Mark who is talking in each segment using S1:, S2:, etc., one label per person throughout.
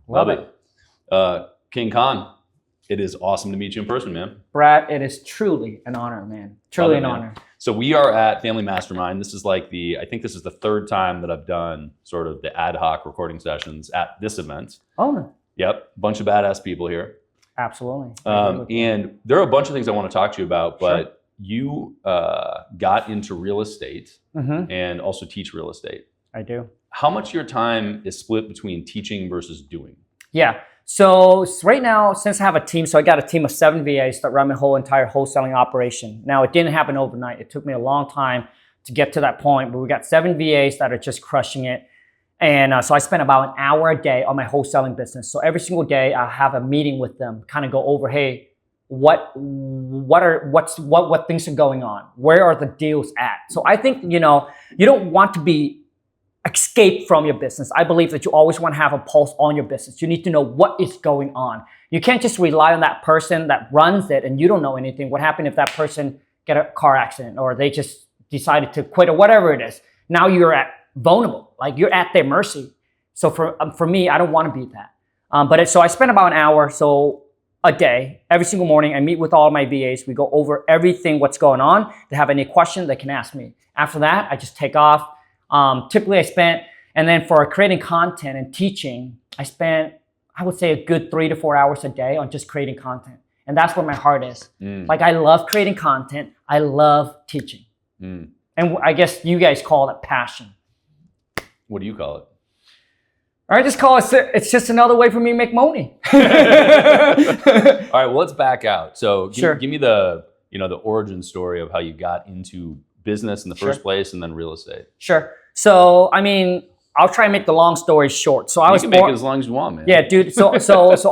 S1: Love it. King Khang, it is awesome to meet you in person, man.
S2: Brad, it is truly an honor, man. Truly an honor.
S1: So we are at Family Mastermind. This is like I think this is the third time that I've done sort of the ad hoc recording sessions at this event.
S2: Oh, no.
S1: Yep, bunch of badass people here.
S2: Absolutely.
S1: And there are a bunch of things I want to talk to you about, but you got into real estate and also teach real estate.
S2: I do.
S1: How much of your time is split between teaching versus doing?
S2: Yeah. So right now, since I have a team, so I got a team of 7 VAs that run my whole entire wholesaling operation. Now, it didn't happen overnight. It took me a long time to get to that point, but we got 7 VAs that are just crushing it. And so I spend about an hour a day on my wholesaling business. So every single day I have a meeting with them, kind of go over, hey, what things are going on? Where are the deals at? So I think, you don't want to be escape from your business. I believe that you always want to have a pulse on your business. You need to know what is going on. You can't just rely on that person that runs it and you don't know anything. What happened if that person get a car accident or they just decided to quit or whatever it is? Now you're vulnerable, like you're at their mercy. So for me, I don't want to be that. So I spend about an hour a day, every single morning. I meet with all my VAs. We go over everything, what's going on. If they have any questions, they can ask me. After that, I just take off. Typically and then for creating content and teaching, I spent, I would say, a good 3 to 4 hours a day on just creating content. And that's where my heart is. Like, I love creating content. I love teaching. And I guess you guys call it passion.
S1: What do you call it?
S2: I just call it's just another way for me to make money.
S1: All right, well, let's back out. So give me the origin story of how you got into business in the first place and then real estate.
S2: Sure. So, I mean, I'll try and make the long story short. So
S1: you can make it as long as you want, man.
S2: Yeah, dude. So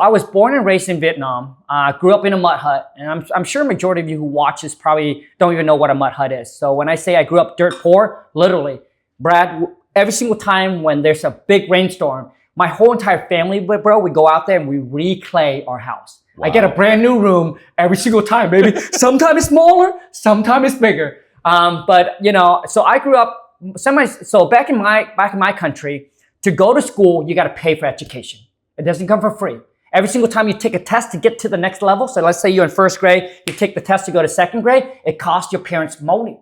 S2: I was born and raised in Vietnam. Grew up in a mud hut. And I'm sure a majority of you who watch this probably don't even know what a mud hut is. So when I say I grew up dirt poor, literally, Brad, every single time when there's a big rainstorm, my whole entire family, bro, we go out there and we reclay our house. Wow. I get a brand new room every single time, baby. Sometimes it's smaller, sometimes it's bigger. So I grew up back in my country, to go to school, you got to pay for education. It doesn't come for free. Every single time you take a test to get to the next level, so let's say you're in first grade, you take the test to go to second grade, it costs your parents money.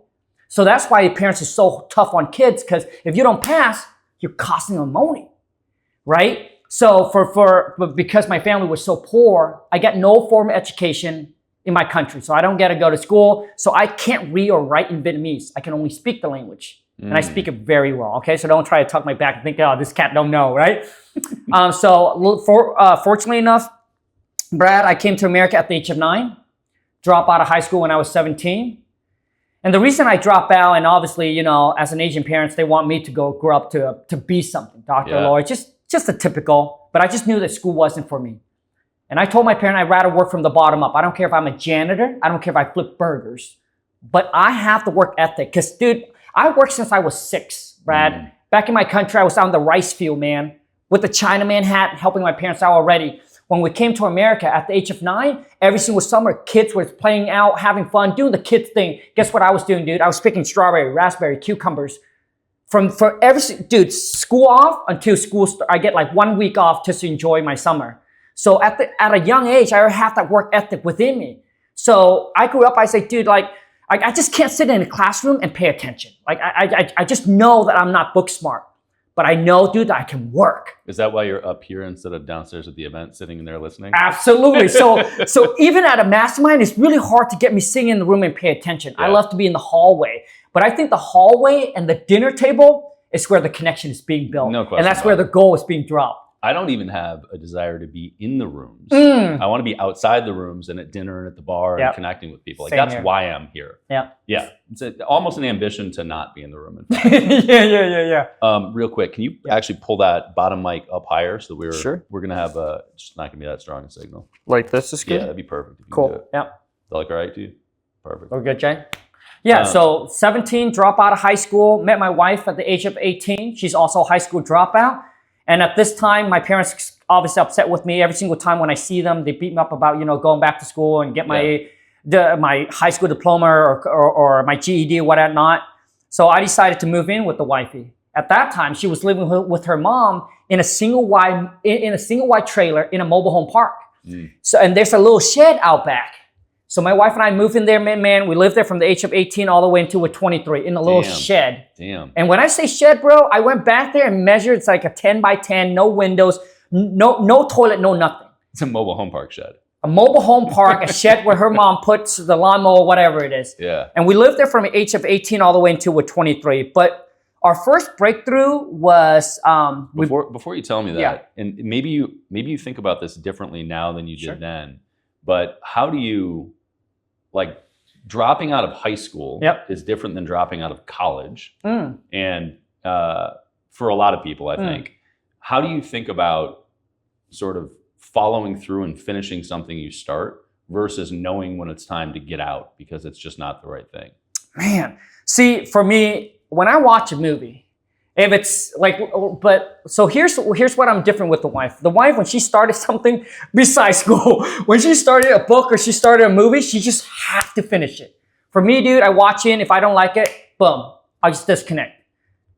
S2: So that's why your parents are so tough on kids, because if you don't pass, you're costing them money, right? So because my family was so poor, I got no formal education in my country. So I don't get to go to school. So I can't read or write in Vietnamese. I can only speak the language. And I speak it very well, okay? So don't try to tuck my back and think, oh, this cat don't know, right? Fortunately enough, Brad, I came to America at the age of 9, dropped out of high school when I was 17. And the reason I dropped out, and obviously, as an Asian parents, they want me to grow up to be something, doctor, lawyer, just a typical, but I just knew that school wasn't for me. And I told my parents I'd rather work from the bottom up. I don't care if I'm a janitor. I don't care if I flip burgers. But I have the work ethic. Because, dude, I worked since I was 6, Brad. Back in my country, I was out in the rice field, man, with the Chinaman hat, helping my parents out already. When we came to America at the age of 9, every single summer, kids were playing out, having fun, doing the kids thing. Guess what I was doing, dude? I was picking strawberry, raspberry, cucumbers. Dude, school off until school I get like 1 week off just to enjoy my summer. So at a young age, I already have that work ethic within me. So I grew up, I say, dude, like, I just can't sit in a classroom and pay attention. Like, I just know that I'm not book smart. But I know, dude, that I can work.
S1: Is that why you're up here instead of downstairs at the event, sitting in there listening?
S2: Absolutely. So even at a mastermind, it's really hard to get me sitting in the room and pay attention. Yeah. I love to be in the hallway. But I think the hallway and the dinner table is where the connection is being built.
S1: No question.
S2: And that's where the goal is being dropped.
S1: I don't even have a desire to be in the rooms. I want to be outside the rooms and at dinner and at the bar and connecting with people. Like, that's why I'm here. Yeah. It's almost an ambition to not be in the room. Yeah. Real quick, can you actually pull that bottom mic up higher so we're gonna have just not gonna be that strong a signal.
S2: Like this is good.
S1: Yeah, that'd be perfect.
S2: Cool. Yeah.
S1: Is that like all right, dude? Perfect.
S2: We're good, Jay. Yeah. So 17, drop out of high school. Met my wife at the age of 18. She's also a high school dropout. And at this time, my parents obviously upset with me. Every single time when I see them, they beat me up about, going back to school and get my high school diploma or my GED or whatnot. So I decided to move in with the wifey. At that time, she was living with her mom in a single wide trailer in a mobile home park. So, and there's a little shed out back. So my wife and I moved in there, man. We lived there from the age of 18 all the way until we're 23 in a little shed.
S1: Damn.
S2: And when I say shed, bro, I went back there and measured. It's like a 10 by 10, no windows, no toilet, no nothing.
S1: It's a mobile home park shed.
S2: A mobile home park, a shed where her mom puts the lawnmower, whatever it is.
S1: Yeah.
S2: And we lived there from the age of 18 all the way until we're 23. But our first breakthrough was
S1: before you tell me that, and maybe you think about this differently now than you did then, but how do you, like, dropping out of high school is different than dropping out of college, and for a lot of people, I think, how do you think about sort of following through and finishing something you start versus knowing when it's time to get out because it's just not the right thing?
S2: Man, see, for me, when I watch a movie, if it's like, so here's what I'm different with the wife. The wife, when she started something besides school, when she started a book or she started a movie, she just has to finish it. For me, dude, I watch in. If I don't like it, boom, I just disconnect.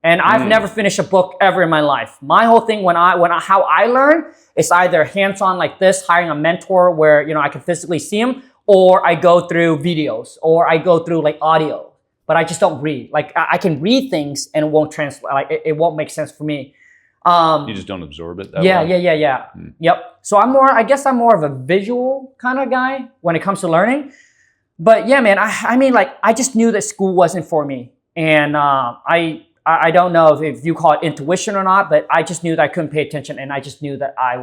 S2: And I've never finished a book ever in my life. My whole thing how I learn is either hands-on like this, hiring a mentor where, you know, I can physically see him, or I go through videos, or I go through like audio. But I just don't read. Like, I can read things and it won't translate. Like, it won't make sense for me.
S1: You just don't absorb it that way?
S2: Yeah. Yep. So I guess I'm more of a visual kind of guy when it comes to learning. But yeah, man, I mean, like, I just knew that school wasn't for me. And I don't know if you call it intuition or not, but I just knew that I couldn't pay attention. And I just knew that I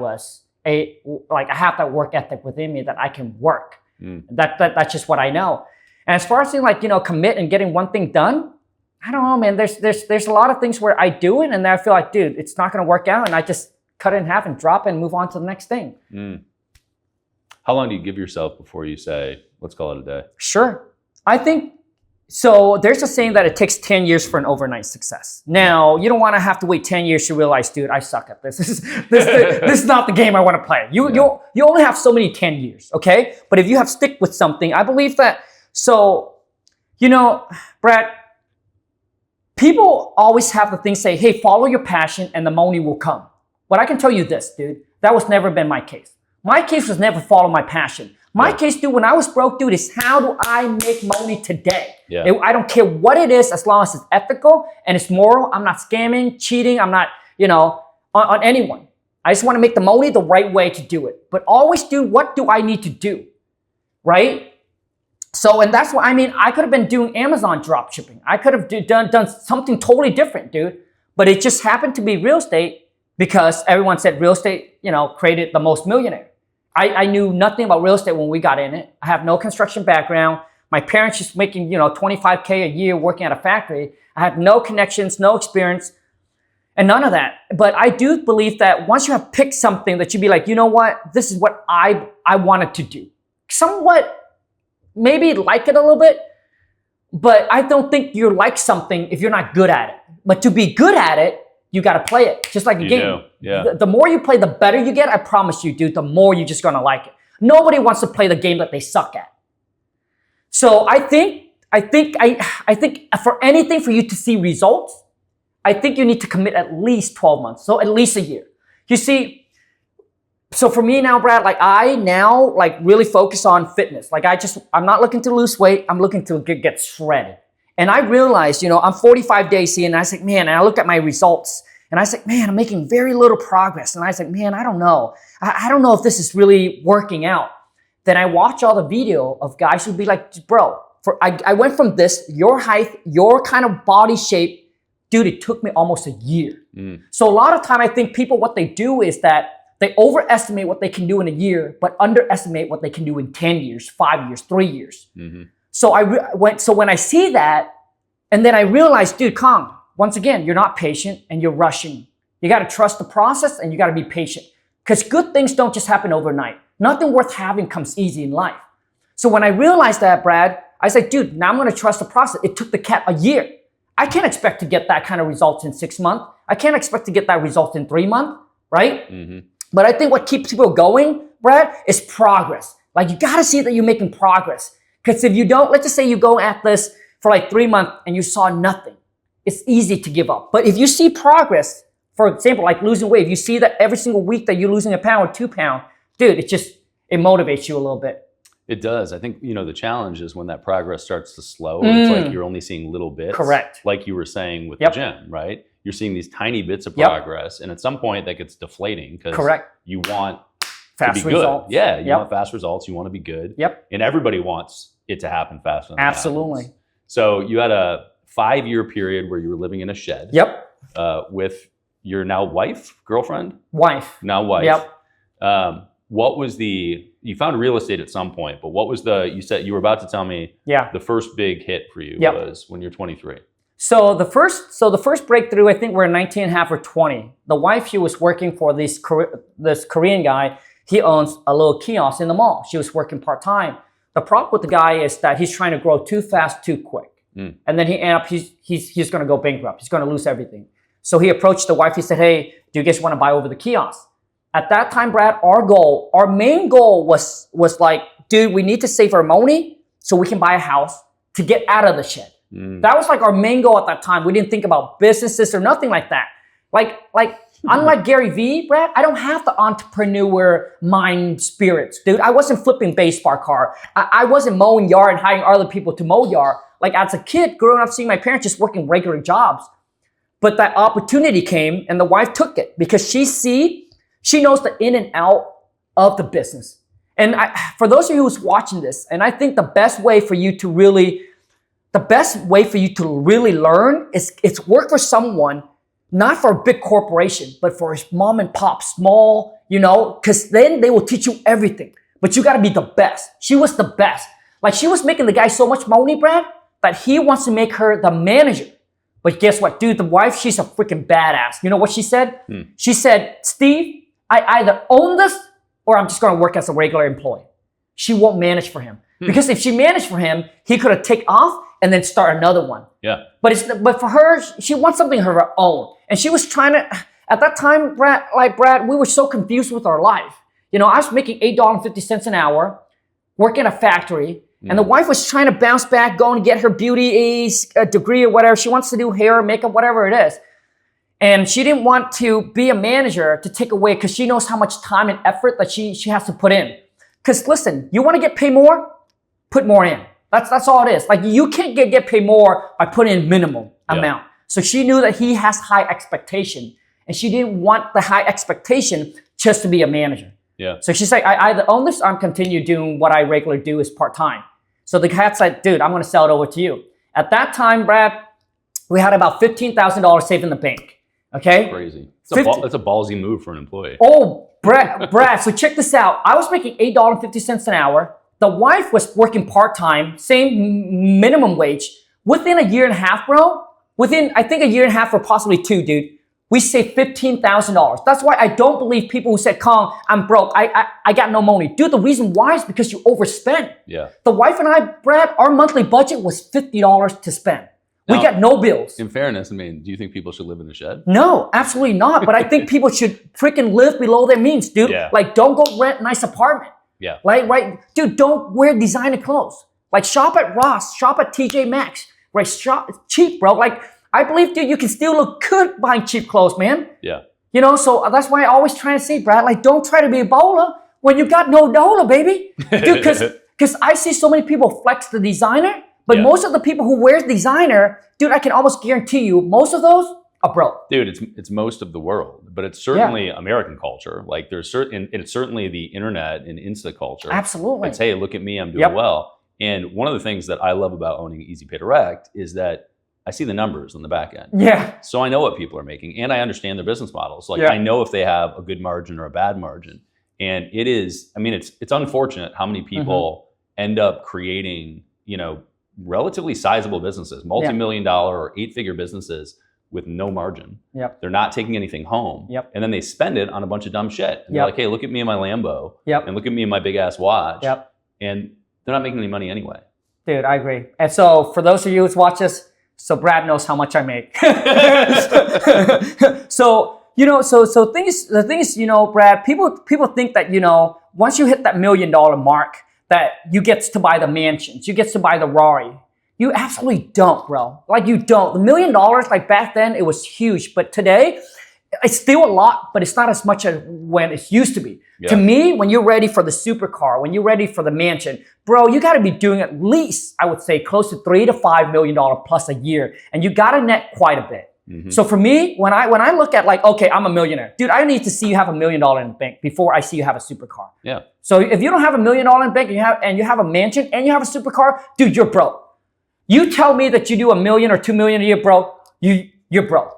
S2: have that work ethic within me that I can work. That's just what I know. And as far as saying, like, you know, commit and getting one thing done, I don't know, man. There's a lot of things where I do it and then I feel like, dude, it's not going to work out, and I just cut it in half and drop it and move on to the next thing.
S1: How long do you give yourself before you say, let's call it a day?
S2: Sure. I think, so there's a saying that it takes 10 years for an overnight success. Now, you don't want to have to wait 10 years to realize, dude, I suck at this. This is not the game I want to play. You only have so many 10 years, okay? But if you have stick with something, I believe that. So, you know, Brad, people always have the thing say, hey, follow your passion and the money will come. But I can tell you this, dude, that was never been my case. My case was never follow my passion. My case, dude, when I was broke, dude, is how do I make money today? I don't care what it is, as long as it's ethical and it's moral. I'm not scamming, cheating. I'm not, you know, on anyone. I just want to make the money the right way to do it. But always do, what do I need to do, right? So, and that's what I mean. I could have been doing Amazon drop shipping. I could have done something totally different, dude. But it just happened to be real estate because everyone said real estate, you know, created the most millionaire. I knew nothing about real estate when we got in it. I have no construction background. My parents just making, you know, $25K a year working at a factory. I had no connections, no experience, and none of that. But I do believe that once you have picked something that you'd be like, you know what, this is what I wanted to do. Somewhat maybe like it a little bit, but I don't think you're like something if you're not good at it. But to be good at it, you got to play it, just like a game. The more you play, the better you get. I promise you, dude, the more you're just going to like it. Nobody wants to play the game that they suck at. So I think for anything for you to see results, I think you need to commit at least 12 months. So at least a year. You see, so for me now, Brad, like I now like really focus on fitness. Like I'm not looking to lose weight. I'm looking to get shredded. And I realized, you know, I'm 45 days in, and I was like, man, and I looked at my results and I was like, man, I'm making very little progress. And I was like, man, I don't know. I don't know if this is really working out. Then I watch all the video of guys who'd be like, bro, I went from this, your height, your kind of body shape, dude, it took me almost a year. So a lot of time I think people, what they do is that they overestimate what they can do in a year, but underestimate what they can do in 10 years, 5 years, 3 years. So so when I see that, and then I realized, dude, Khang, once again, you're not patient and you're rushing. You got to trust the process and you got to be patient, because good things don't just happen overnight. Nothing worth having comes easy in life. So when I realized that, Brad, I said, dude, now I'm going to trust the process. It took the cat a year. I can't expect to get that kind of results in 6 months. I can't expect to get that result in 3 months, right? But I think what keeps people going, Brad, is progress. Like you got to see that you're making progress. Because if you don't, let's just say you go at this for like 3 months and you saw nothing. it's easy to give up. But if you see progress, for example, like losing weight, if you see that every single week that you're losing a pound or 2 pounds, dude, it motivates you a little bit.
S1: It does. I think, the challenge is when that progress starts to slow, it's like you're only seeing little bits.
S2: Correct.
S1: Like you were saying with the gym, right? You're seeing these tiny bits of progress, and at some point that gets deflating because you want
S2: fast
S1: to be
S2: results.
S1: good. Yeah, you want fast results. You want to be good.
S2: Yep.
S1: And everybody wants it to happen faster than
S2: Absolutely.
S1: It happens. So you had a 5-year period where you were living in a shed.
S2: Yep.
S1: With your now girlfriend?
S2: Wife.
S1: Now wife.
S2: Yep.
S1: What was you found real estate at some point, but what was you said you were about to tell me the first big hit for you was when you're 23.
S2: So the first breakthrough, I think we're 19 and a half or 20. The wife, she was working for this Korean guy. He owns a little kiosk in the mall. She was working part-time. The problem with the guy is that he's trying to grow too fast, too quick. And then he's going to go bankrupt. He's going to lose everything. So he approached the wife. He said, hey, do you guys want to buy over the kiosk? At that time, Brad, our main goal was like, dude, we need to save our money so we can buy a house to get out of the shed. That was like our main goal at that time. We didn't think about businesses or nothing like that. Like unlike Gary Vee, Brad, I don't have the entrepreneur mind spirits, dude. I wasn't flipping baseball card. I wasn't mowing yard and hiring other people to mow yard. Like as a kid, growing up, seeing my parents just working regular jobs. But that opportunity came and the wife took it because she knows the in and out of the business. And for those of you who's watching this, and I think the best way for you to really learn is work for someone, not for a big corporation, but for a mom and pop, small, because then they will teach you everything. But you got to be the best. She was the best. Like she was making the guy so much money, Brad, that he wants to make her the manager. But guess what, dude? The wife, she's a freaking badass. You know what she said? She said, Steve, I either own this or I'm just going to work as a regular employee. She won't manage for him. Because if she managed for him, he could have taken off and then start another one. Yeah. But for her, she wants something of her own. And she was trying to, at that time, Brad, we were so confused with our life. I was making $8.50 an hour, working at a factory, and the wife was trying to bounce back, go and get her beauty degree or whatever. She wants to do hair, makeup, whatever it is. And she didn't want to be a manager to take away because she knows how much time and effort that she has to put in. Because listen, you want to get paid more? Put more in. That's all it is. Like you can't get paid more by putting in minimum amount. So she knew that he has high expectation and she didn't want the high expectation just to be a manager. Yeah. So she's like, I either own this or I'm continue doing what I regularly do as part-time. So the cat said, dude, I'm going to sell it over to you. At that time, Brad, we had about $15,000 saved in the bank. Okay.
S1: Crazy. That's a ballsy move for an employee.
S2: Oh, Brad. So check this out. I was making $8.50 an hour. The wife was working part-time, same minimum wage. Within a year and a half, bro, I think a year and a half or possibly 2, dude, we saved $15,000. That's why I don't believe people who said, Khang, I'm broke. I got no money. Dude, the reason why is because you overspent. Yeah. The wife and I, Brad, our monthly budget was $50 to spend. We got no bills.
S1: In fairness, do you think people should live in a shed?
S2: No, absolutely not. But I think people should freaking live below their means, dude. Yeah. Like, don't go rent a nice apartment. Yeah. Right? Dude, don't wear designer clothes. Like, shop at Ross, shop at TJ Maxx. Right? Shop cheap, bro. Like, I believe, dude, you can still look good buying cheap clothes, man. Yeah. So that's why I always try to say, Brad, like, don't try to be a bowler when you got no dollar, baby. Dude, because I see so many people flex the designer. But most of the people who wear designer, dude, I can almost guarantee you, most of those are broke.
S1: Dude, it's most of the world, but it's certainly American culture. Like it's certainly the internet and Insta culture.
S2: Absolutely.
S1: It's, hey, look at me, I'm doing well. And one of the things that I love about owning Easy Pay Direct is that I see the numbers on the back end. Yeah. So I know what people are making and I understand their business models. Like I know if they have a good margin or a bad margin. And it is, it's unfortunate how many people end up creating, relatively sizable businesses, multi-million-dollar or 8-figure businesses with no margin. Yep. They're not taking anything home. Yep. And then they spend it on a bunch of dumb shit. And they're like, hey, look at me in my Lambo. Yep. And look at me in my big ass watch. Yep. And they're not making any money anyway.
S2: Dude, I agree. And so for those of you who watch this, so Brad knows how much I make. So the thing is, Brad, people think that, once you hit that $1 million mark, that you get to buy the mansions, you get to buy the Rari. You absolutely don't, bro. Like you don't. The $1 million, like back then, it was huge. But today, it's still a lot, but it's not as much as when it used to be. Yeah. To me, when you're ready for the supercar, when you're ready for the mansion, bro, you got to be doing at least, I would say, close to $3 to $5 million plus a year. And you got to net quite a bit. Mm-hmm. So for me, when I look at like, okay, I'm a millionaire. Dude, I need to see you have $1 million in the bank before I see you have a supercar.
S1: Yeah.
S2: So if you don't have $1 million in the bank and you have a mansion and you have a supercar, dude, you're broke. You tell me that you do $1 million or $2 million a year, bro, you're broke.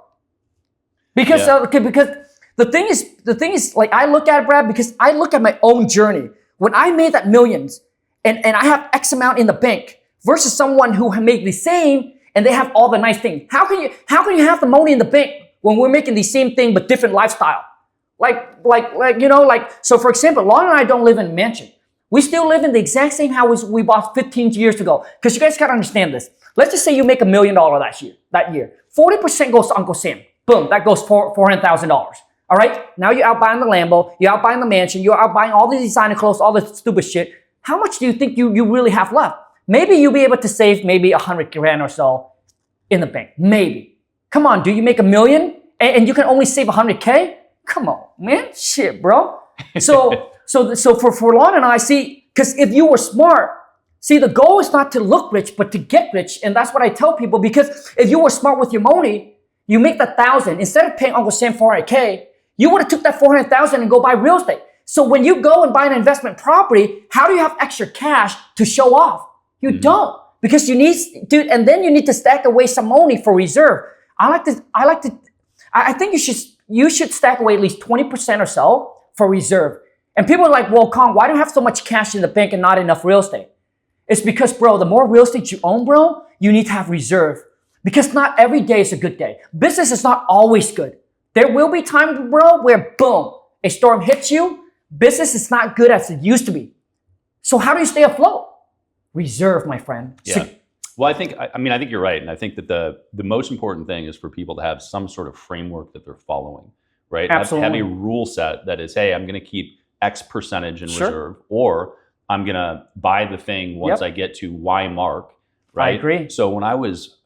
S2: Because the thing is, like I look at it, Brad, because I look at my own journey. When I made that millions and I have X amount in the bank versus someone who made the same and they have all the nice things. How can you have the money in the bank when we're making the same thing but different lifestyle? So for example, Lon and I don't live in a mansion. We still live in the exact same house we bought 15 years ago. Because you guys got to understand this. Let's just say you make $1 million that year. 40% goes to Uncle Sam. Boom, that goes for $400,000. All right? Now you're out buying the Lambo, you're out buying the mansion, you're out buying all the designer clothes, all the stupid shit. How much do you think you really have left? Maybe you'll be able to save maybe 100 grand or so in the bank. Maybe. Come on, do you make $1 million and you can only save 100K? Come on, man. Shit, bro. So for Lon and I, see, because if you were smart, see, the goal is not to look rich, but to get rich. And that's what I tell people, because if you were smart with your money, you make that 1,000. Instead of paying Uncle Sam 400K, you would have took that 400,000 and go buy real estate. So when you go and buy an investment property, how do you have extra cash to show off? You don't, because you need, dude, and then you need to stack away some money for reserve. I think you should stack away at least 20% or so for reserve. And people are like, well, Khang, why do you have so much cash in the bank and not enough real estate? It's because, bro, the more real estate you own, bro, you need to have reserve. Because not every day is a good day. Business is not always good. There will be times, bro, where boom, a storm hits you. Business is not good as it used to be. So how do you stay afloat? Reserve, my friend.
S1: Yeah. Well, I think you're right. And I think that the most important thing is for people to have some sort of framework that they're following, right?
S2: Absolutely.
S1: Have a rule set that is, hey, I'm going to keep X percentage in reserve, or I'm going to buy the thing once I get to Y mark, right?
S2: I agree.
S1: So when I was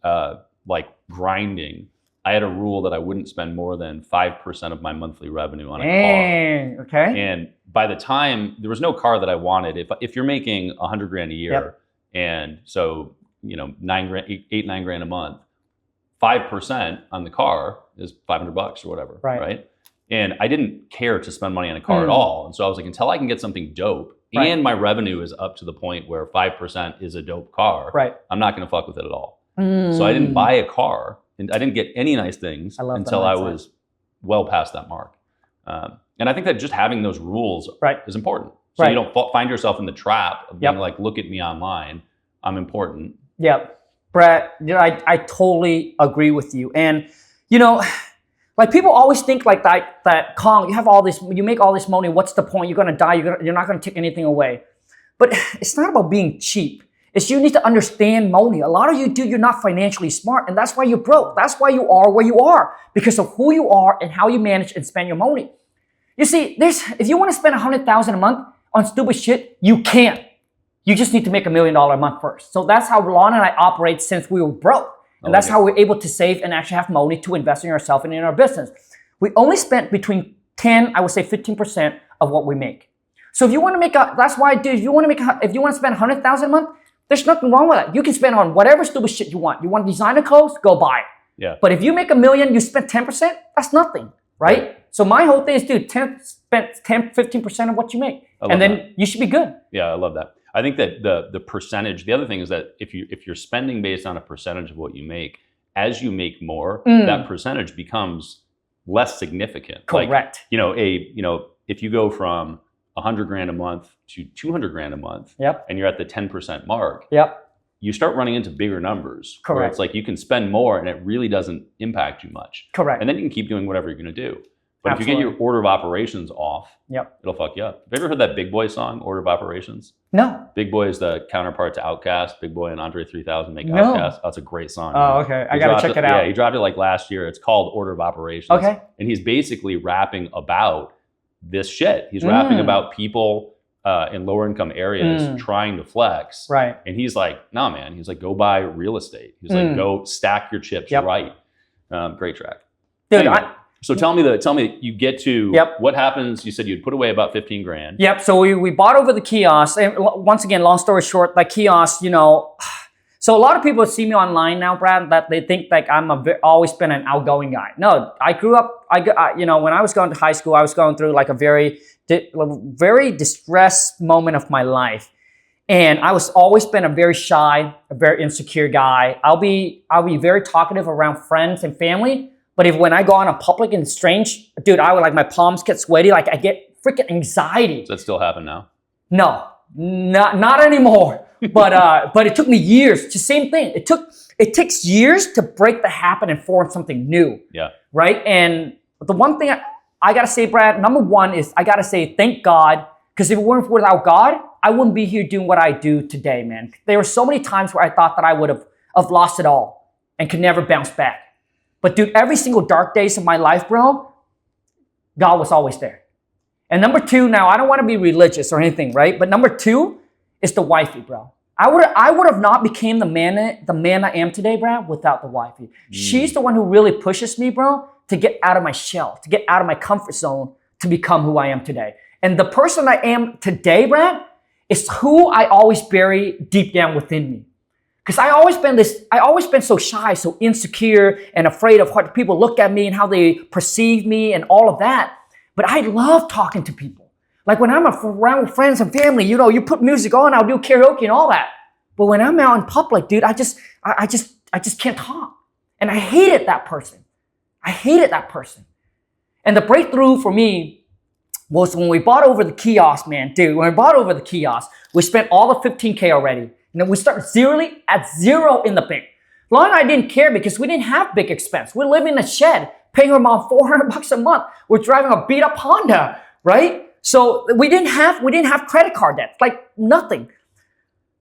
S1: grinding, I had a rule that I wouldn't spend more than 5% of my monthly revenue on a car.
S2: Okay.
S1: And by the time, there was no car that I wanted. If you're making 100 grand a year, and so, $9 grand a month, 5% on the car is $500 or whatever, right? And I didn't care to spend money on a car at all. And so I was like, until I can get something dope and my revenue is up to the point where 5% is a dope car, I'm not going to fuck with it at all. So I didn't buy a car and I didn't get any nice things until I was well past that mark. And I think that just having those rules is important. So you don't find yourself in the trap of being like, look at me online, I'm important.
S2: Yep. Brett, I totally agree with you. And, like people always think like that Khang, you make all this money, what's the point? You're going to die, you're not going to take anything away. But it's not about being cheap. It's you need to understand money. A lot of you, dude, you're not financially smart, and that's why you're broke. That's why you are where you are, because of who you are and how you manage and spend your money. You see, if you want to spend $100,000 a month on stupid shit, you can't. You just need to make $1 million a month first. So that's how Lon and I operate since we were broke. And that's how we're able to save and actually have money to invest in ourselves and in our business. We only spent between 10, I would say 15% of what we make. So if you want to make that's why, dude, if you want to spend $100,000 a month, there's nothing wrong with that. You can spend on whatever stupid shit you want. You want designer clothes? Go buy it.
S1: Yeah.
S2: But if you make $1 million, you spend 10%, that's nothing, right? So my whole thing is, dude, spend 10, 15% of what you make. And then you should be good.
S1: Yeah, I love that. I think that the percentage, the other thing is that if you're spending based on a percentage of what you make, as you make more, that percentage becomes less significant.
S2: Correct.
S1: Like, if you go from 100 grand a month to 200 grand a month, and you're at the 10% mark, you start running into bigger numbers.
S2: Correct.
S1: Where it's like you can spend more and it really doesn't impact you much.
S2: Correct.
S1: And then you can keep doing whatever you're going to do. But if you get your order of operations off, it'll fuck you up. Have you ever heard that Big Boy song, Order of Operations?
S2: No.
S1: Big Boy is the counterpart to Outkast. Big Boy and Andre 3000 make Outkast. That's a great song.
S2: Oh, okay. I got to check it out.
S1: Yeah, he dropped it like last year. It's called Order of Operations.
S2: Okay.
S1: And he's basically rapping about this shit. He's rapping about people in lower income areas trying to flex.
S2: Right.
S1: And he's like, nah, man. He's like, go buy real estate. He's like, go stack your chips right. Great track.
S2: Dude,
S1: anyway, so tell me you get to what happens. You said you'd put away about 15 grand.
S2: Yep. So we bought over the kiosk. And once again, long story short, like kiosk, you know, so a lot of people see me online now, Brad, that they think like I'm always been an outgoing guy. No, I grew up, you know, when I was going to high school, I was going through like a very distressed moment of my life. And I was always been a very shy, a very insecure guy. I'll be very talkative around friends and family. But when I go on a public and strange, dude, I would like my palms get sweaty. Like I get freaking anxiety.
S1: Does that still happen now?
S2: No, not anymore. But it took me years. It's the same thing. It takes years to break the habit and form something new.
S1: Yeah.
S2: Right. And the one thing I gotta say, Brad, number one is I gotta say thank God, because if it weren't without God, I wouldn't be here doing what I do today, man. There were so many times where I thought that I would have lost it all and could never bounce back. But dude, every single dark days of my life, bro, God was always there. And number two, now I don't want to be religious or anything, right? But number two is the wifey, bro. I would have not became the man I am today, Brad, without the wifey. She's the one who really pushes me, bro, to get out of my shell, to get out of my comfort zone, to become who I am today. And the person I am today, Brad, is who I always bury deep down within me. Because I always been so shy, so insecure, and afraid of what people look at me and how they perceive me and all of that. But I love talking to people. Like when I'm around with friends and family, you know, you put music on, I'll do karaoke and all that. But when I'm out in public, dude, I just can't talk. And I hated that person. And the breakthrough for me was when we bought over the kiosk, man, dude. When we bought over the kiosk, we spent all the 15K already. And then we started at zero in the bank. Lon and I didn't care because we didn't have big expense. We're living in a shed, paying about $400 a month. We're driving a beat up Honda, right? So we didn't have credit card debt, like nothing.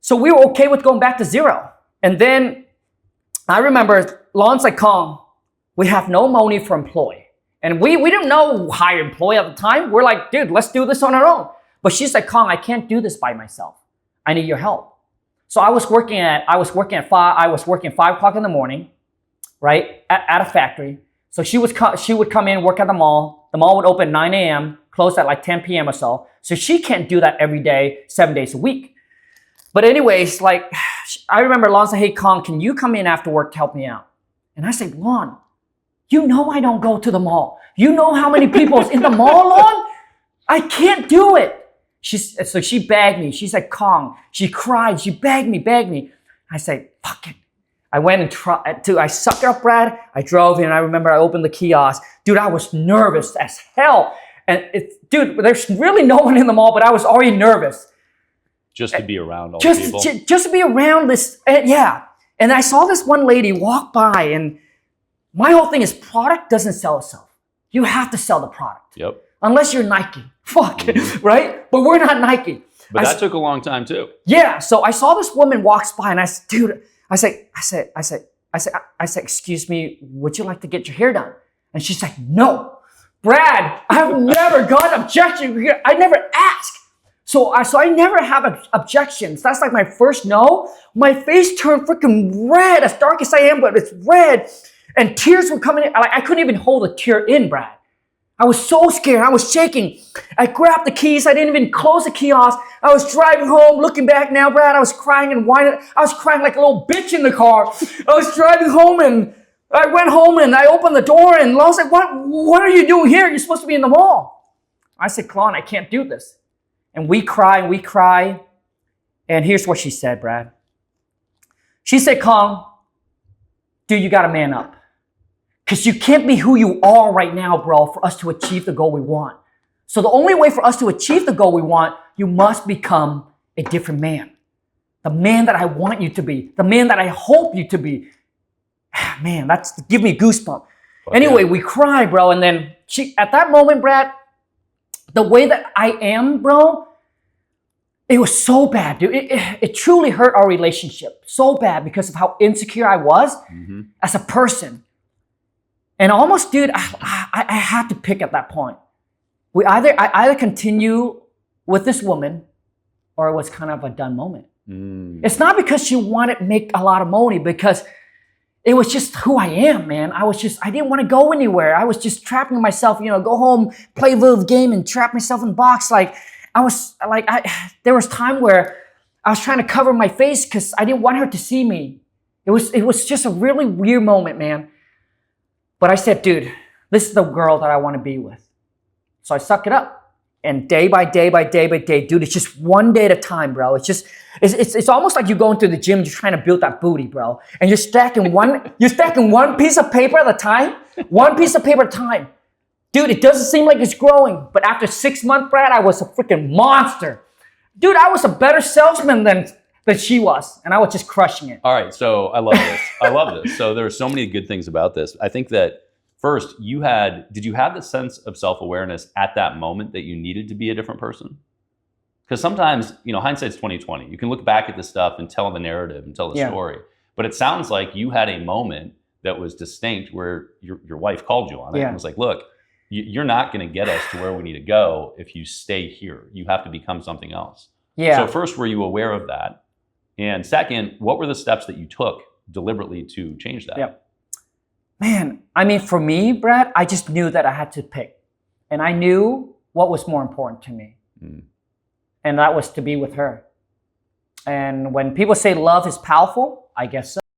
S2: So we were okay with going back to zero. And then I remember Lon's like, Khang, we have no money for employee. And we didn't know hire employee at the time. We're like, dude, let's do this on our own. But she's like, Khang, I can't do this by myself. I need your help. So I was working 5 o'clock in the morning, right, at a factory. So she would come in, work at the mall. The mall would open 9 a.m., close at like 10 p.m. or so. So she can't do that every day, 7 days a week. But anyways, like I remember Lon said, hey, Khang, can you come in after work to help me out? And I said, Lon, you know I don't go to the mall. You know how many people's in the mall, Lon? I can't do it. So she begged me. She said, Khang. She cried. She begged me. I said, fuck it. I went and tried. I sucked up, Brad. I drove in. I remember I opened the kiosk. Dude, I was nervous as hell. And dude, there's really no one in the mall, but I was already nervous.
S1: Just to be around all the people?
S2: Just to be around this, yeah. And I saw this one lady walk by, and my whole thing is product doesn't sell itself. You have to sell the product.
S1: Yep.
S2: Unless you're Nike. Fuck, right? But we're not Nike.
S1: But that took a long time too.
S2: Yeah, so I saw this woman walks by, and I said, dude, I said, excuse me, would you like to get your hair done? And she's like, no. Brad, I've never got objection here. I never asked. So I never have objections. That's like my first no. My face turned freaking red, as dark as I am, but it's red. And tears were coming in. Like I couldn't even hold a tear in, Brad. I was so scared. I was shaking. I grabbed the keys. I didn't even close the kiosk. I was driving home. Looking back now, Brad, I was crying and whining. I was crying like a little bitch in the car. I was driving home, and I went home and I opened the door, and I was like, what are you doing here? You're supposed to be in the mall. I said, Klon, I can't do this. And we cry. And here's what she said, Brad. She said, Khang, dude, you got to man up. Because you can't be who you are right now, bro, for us to achieve the goal we want. So the only way for us to achieve the goal we want, you must become a different man. The man that I want you to be. The man that I hope you to be. Man, that's give me a goosebump. Anyway, we cry, bro. And then at that moment, Brad, the way that I am, bro, it was so bad, dude. It truly hurt our relationship so bad because of how insecure I was as a person. And almost, dude, I had to pick at that point. I either continue with this woman or it was kind of a done moment. It's not because she wanted to make a lot of money, because it was just who I am, man. I didn't want to go anywhere. I was just trapping myself, go home, play a little game and trap myself in the box. There was time where I was trying to cover my face because I didn't want her to see me. It was just a really weird moment, man. But I said, dude, this is the girl that I want to be with. So I suck it up. And day by day, dude, it's just one day at a time, bro. It's almost like you're going to the gym, you're trying to build that booty, bro. And you're stacking one piece of paper at a time, one piece of paper at a time. Dude, it doesn't seem like it's growing. But after 6 months, Brad, I was a freaking monster. Dude, I was a better salesman than she was. And I was just crushing it.
S1: All right, so I love this. So there are so many good things about this. I think that first, did you have the sense of self-awareness at that moment that you needed to be a different person? Because sometimes, hindsight's 20/20. You can look back at the stuff and tell the narrative and tell the story. But it sounds like you had a moment that was distinct where your wife called you on it and was like, look, you're not going to get us to where we need to go if you stay here. You have to become something else. Yeah. So first, were you aware of that? And second, what were the steps that you took deliberately to change that?
S2: Yeah. Man, for me, Brad, I just knew that I had to pick. And I knew what was more important to me. And that was to be with her. And when people say love is powerful, I guess so.